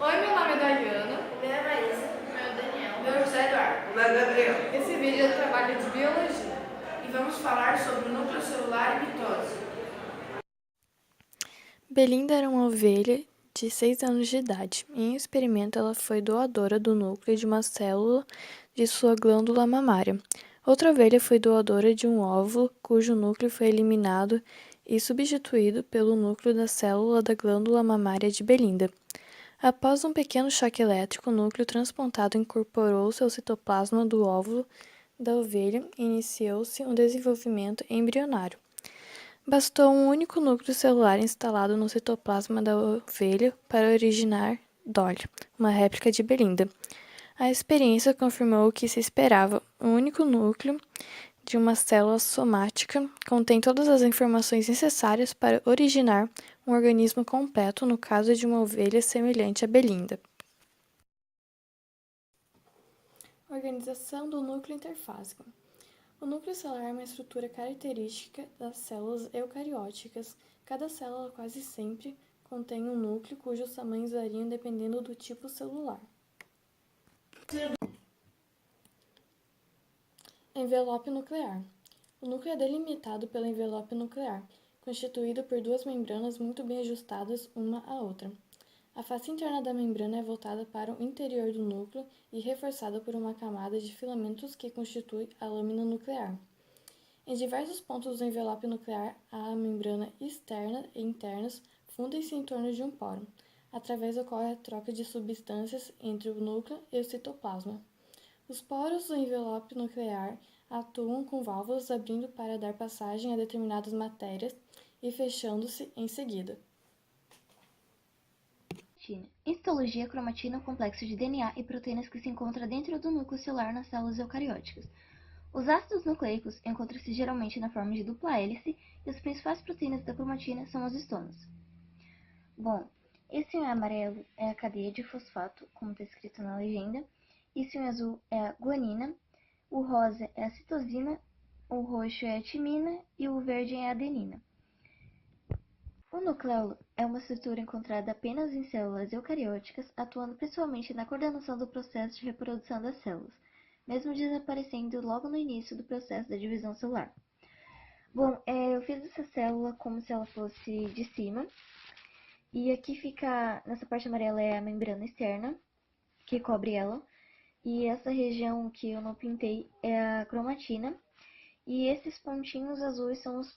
Oi, meu nome é Dayana. O meu é Maísa. O meu é Daniel. O meu é José Eduardo. O meu é Gabriel. Esse vídeo é um trabalho de biologia. E vamos falar sobre o núcleo celular e mitose. Belinda era uma ovelha de 6 anos de idade. Em um experimento, ela foi doadora do núcleo de uma célula de sua glândula mamária. Outra ovelha foi doadora de um óvulo cujo núcleo foi eliminado e substituído pelo núcleo da célula da glândula mamária de Belinda. Após um pequeno choque elétrico, o núcleo transplantado incorporou-se ao citoplasma do óvulo da ovelha e iniciou-se um desenvolvimento embrionário. Bastou um único núcleo celular instalado no citoplasma da ovelha para originar Dolly, uma réplica de Belinda. A experiência confirmou o que se esperava: um único núcleo de uma célula somática contém todas as informações necessárias para originar um organismo completo no caso de uma ovelha semelhante a Belinda. Organização do núcleo interfásico. O núcleo celular é uma estrutura característica das células eucarióticas. Cada célula quase sempre contém um núcleo cujos tamanhos variam dependendo do tipo celular. Envelope nuclear. O núcleo é delimitado pelo envelope nuclear, constituído por duas membranas muito bem ajustadas uma à outra. A face interna da membrana é voltada para o interior do núcleo e reforçada por uma camada de filamentos que constitui a lâmina nuclear. Em diversos pontos do envelope nuclear, a membrana externa e internas fundem-se em torno de um poro. Através ocorre a troca de substâncias entre o núcleo e o citoplasma. Os poros do envelope nuclear atuam com válvulas abrindo para dar passagem a determinadas matérias e fechando-se em seguida. Em citologia, a cromatina é um complexo de DNA e proteínas que se encontra dentro do núcleo celular nas células eucarióticas. Os ácidos nucleicos encontram-se geralmente na forma de dupla hélice e as principais proteínas da cromatina são as histonas. Bom, esse em amarelo é a cadeia de fosfato, como está escrito na legenda. Esse em azul é a guanina, o rosa é a citosina, o roxo é a timina e o verde é a adenina. O nucleolo é uma estrutura encontrada apenas em células eucarióticas, atuando principalmente na coordenação do processo de reprodução das células, mesmo desaparecendo logo no início do processo da divisão celular. Bom, eu fiz essa célula como se ela fosse de cima, e aqui fica, nessa parte amarela é a membrana externa, que cobre ela, e essa região que eu não pintei é a cromatina, e esses pontinhos azuis são os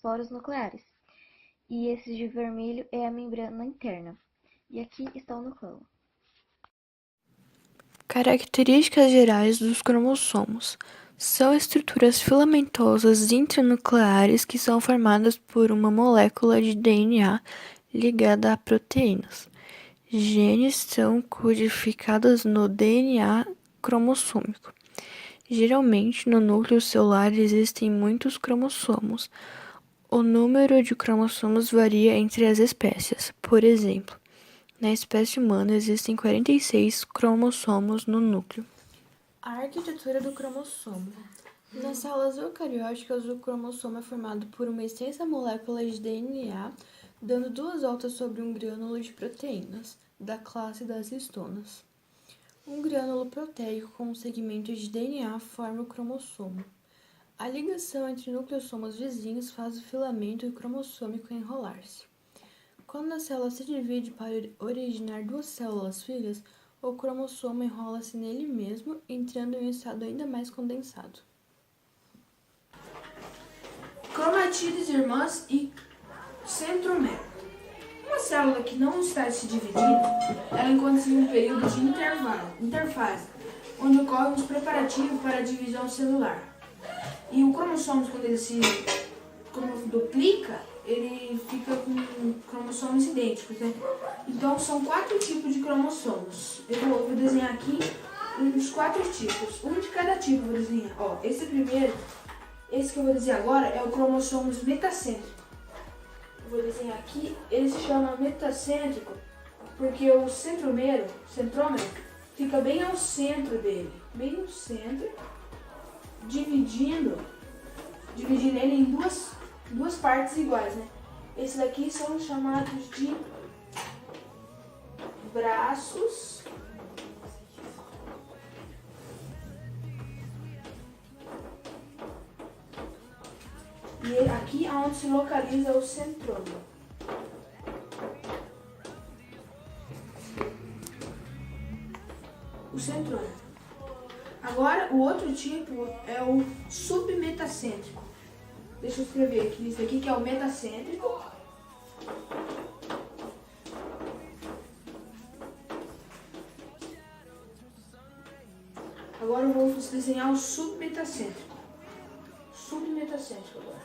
poros nucleares, e esse de vermelho é a membrana interna, e aqui está o núcleo. Características gerais dos cromossomos. São estruturas filamentosas intranucleares que são formadas por uma molécula de DNA ligada a proteínas. Genes são codificados no DNA cromossômico. Geralmente, no núcleo celular existem muitos cromossomos. O número de cromossomos varia entre as espécies. Por exemplo, na espécie humana existem 46 cromossomos no núcleo. A arquitetura do cromossomo. Nas células eucarióticas, o cromossomo é formado por uma extensa molécula de DNA, dando duas voltas sobre um grânulo de proteínas, da classe das histonas. Um grânulo proteico com um segmento de DNA forma o cromossomo. A ligação entre nucleossomos vizinhos faz o filamento cromossômico enrolar-se. Quando a célula se divide para originar duas células filhas, o cromossomo enrola-se nele mesmo, entrando em um estado ainda mais condensado. Cromatídeos irmãs e centromero. Uma célula que não está se dividindo, ela encontra-se em um período de interfase, onde ocorrem os preparativos para a divisão celular. E o cromossomo, quando duplica, ele fica com cromossomos idênticos, né? Então, são 4 tipos de cromossomos. Eu vou desenhar aqui os 4 tipos. Um de cada tipo eu vou desenhar. Ó, esse primeiro, esse que eu vou desenhar agora, é o cromossomo metacêntrico. Eu vou desenhar aqui, ele se chama metacêntrico porque o centrômero, fica bem ao centro dele. Bem no centro, dividindo ele em duas partes iguais, né? Esses daqui são chamados de braços, e aqui é onde se localiza o centrômero. O centrômero. Agora, o outro tipo é o submetacêntrico. Deixa eu escrever aqui, isso aqui que é o metacêntrico. Agora eu vou desenhar o submetacêntrico. Submetacêntrico agora.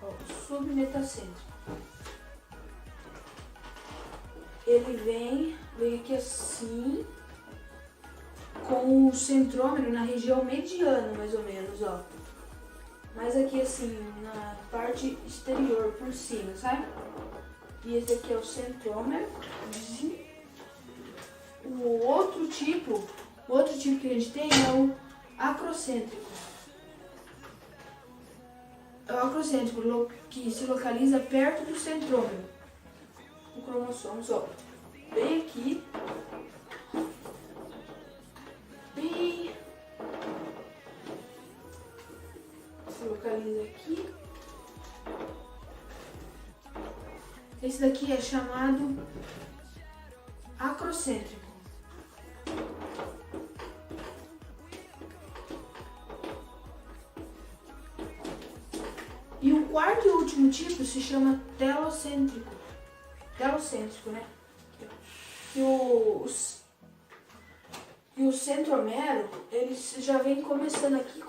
Ó, submetacêntrico. Ele vem aqui assim, com o centrômero na região mediana, mais ou menos, ó. Mas aqui assim, na parte exterior, por cima, sabe? E esse aqui é o centrômero. O outro tipo que a gente tem é o acrocêntrico. É o acrocêntrico, que se localiza perto do centrômero. O cromossomo, ó, bem aqui. Bem... se localiza aqui. Esse daqui é chamado acrocêntrico. E o quarto e último tipo se chama telocêntrico. Telocêntrico, né? E o centromero, ele já vem começando aqui,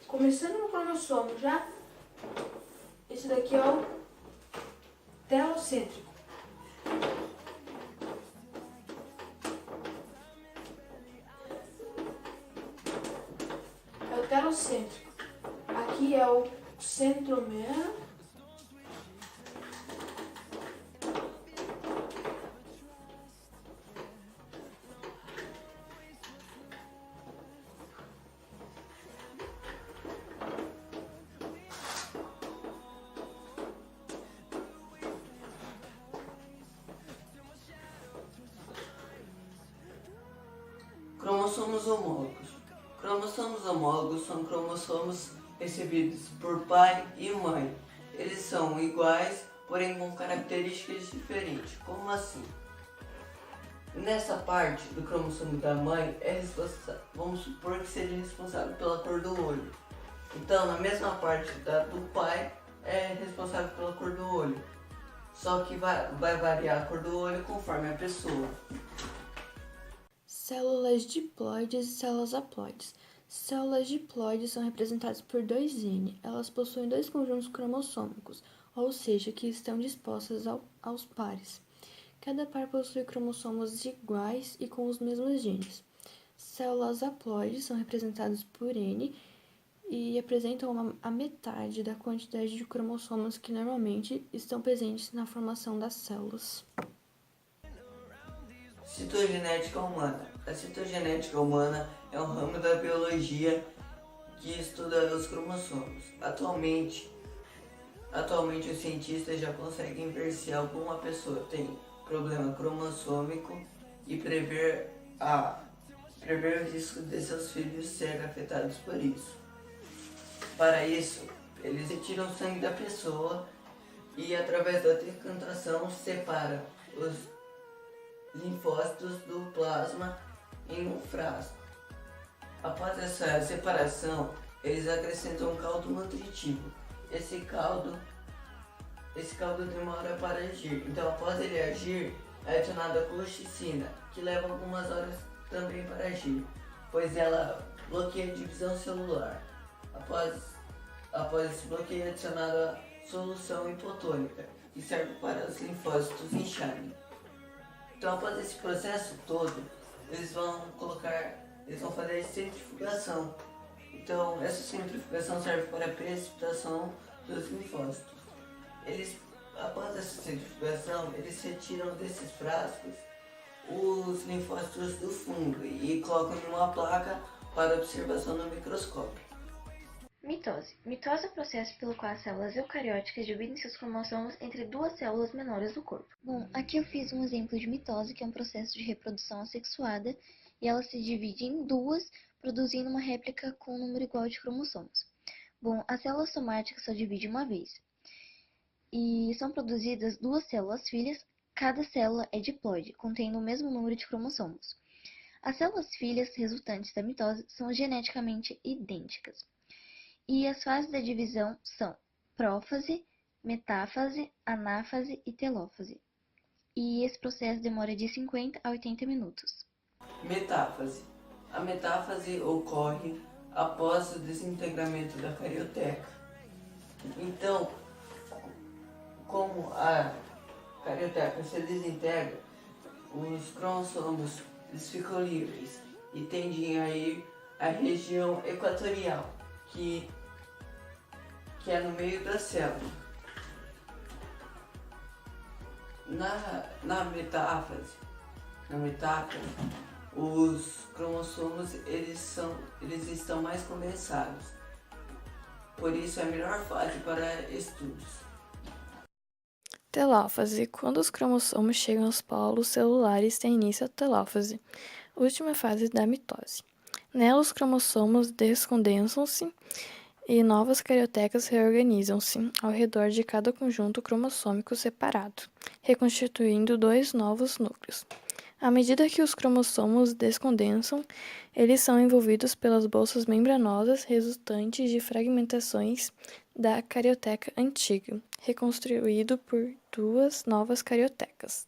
começando no cromossomo já. Esse daqui é o telocêntrico. É o telocêntrico. Aqui é o centromero. Cromossomos homólogos. Cromossomos homólogos são cromossomos recebidos por pai e mãe. Eles são iguais, porém com características diferentes. Como assim? Nessa parte do cromossomo da mãe, vamos supor que seja responsável pela cor do olho. Então, na mesma parte do pai, é responsável pela cor do olho. Só que vai variar a cor do olho conforme a pessoa. Células diploides e células haploides. Células diploides são representadas por 2N. Elas possuem dois conjuntos cromossômicos, ou seja, que estão dispostas aos pares. Cada par possui cromossomos iguais e com os mesmos genes. Células haploides são representadas por N e apresentam a metade da quantidade de cromossomos que normalmente estão presentes na formação das células. Citogenética humana. A citogenética humana é um ramo da biologia que estuda os cromossomos. Atualmente os cientistas já conseguem ver se alguma pessoa tem problema cromossômico e prever o risco de seus filhos serem afetados por isso. Para isso, eles retiram o sangue da pessoa e, através da decantação, separam os linfócitos do plasma em um frasco. Após essa separação, eles acrescentam um caldo nutritivo. Esse caldo demora para agir, então após ele agir, é adicionada a colchicina, que leva algumas horas também para agir, pois ela bloqueia a divisão celular. Após esse bloqueio, é adicionada a solução hipotônica, que serve para os linfócitos incharem. Então, após esse processo todo, eles vão fazer a centrifugação. Então, essa centrifugação serve para a precipitação dos linfócitos. Após essa centrifugação, eles retiram desses frascos os linfócitos do fungo e colocam em uma placa para observação no microscópio. Mitose. Mitose é o processo pelo qual as células eucarióticas dividem seus cromossomos entre duas células menores do corpo. Bom, aqui eu fiz um exemplo de mitose, que é um processo de reprodução assexuada, e ela se divide em duas, produzindo uma réplica com um número igual de cromossomos. Bom, a célula somática só divide uma vez, e são produzidas duas células filhas, cada célula é diploide, contendo o mesmo número de cromossomos. As células filhas resultantes da mitose são geneticamente idênticas. E as fases da divisão são prófase, metáfase, anáfase e telófase. E esse processo demora de 50 a 80 minutos. Metáfase. A metáfase ocorre após o desintegramento da carioteca. Então, como a carioteca se desintegra, os cromossomos eles ficam livres e tendem a ir à região equatorial, que é no meio da célula. Na metáfase, os cromossomos eles estão mais condensados. Por isso é a melhor fase para estudos. Telófase. Quando os cromossomos chegam aos polos celulares, tem início a telófase, última fase da mitose. Nela, os cromossomos descondensam-se e novas cariotecas reorganizam-se ao redor de cada conjunto cromossômico separado, reconstituindo dois novos núcleos. À medida que os cromossomos descondensam, eles são envolvidos pelas bolsas membranosas resultantes de fragmentações da carioteca antiga, reconstruído por duas novas cariotecas.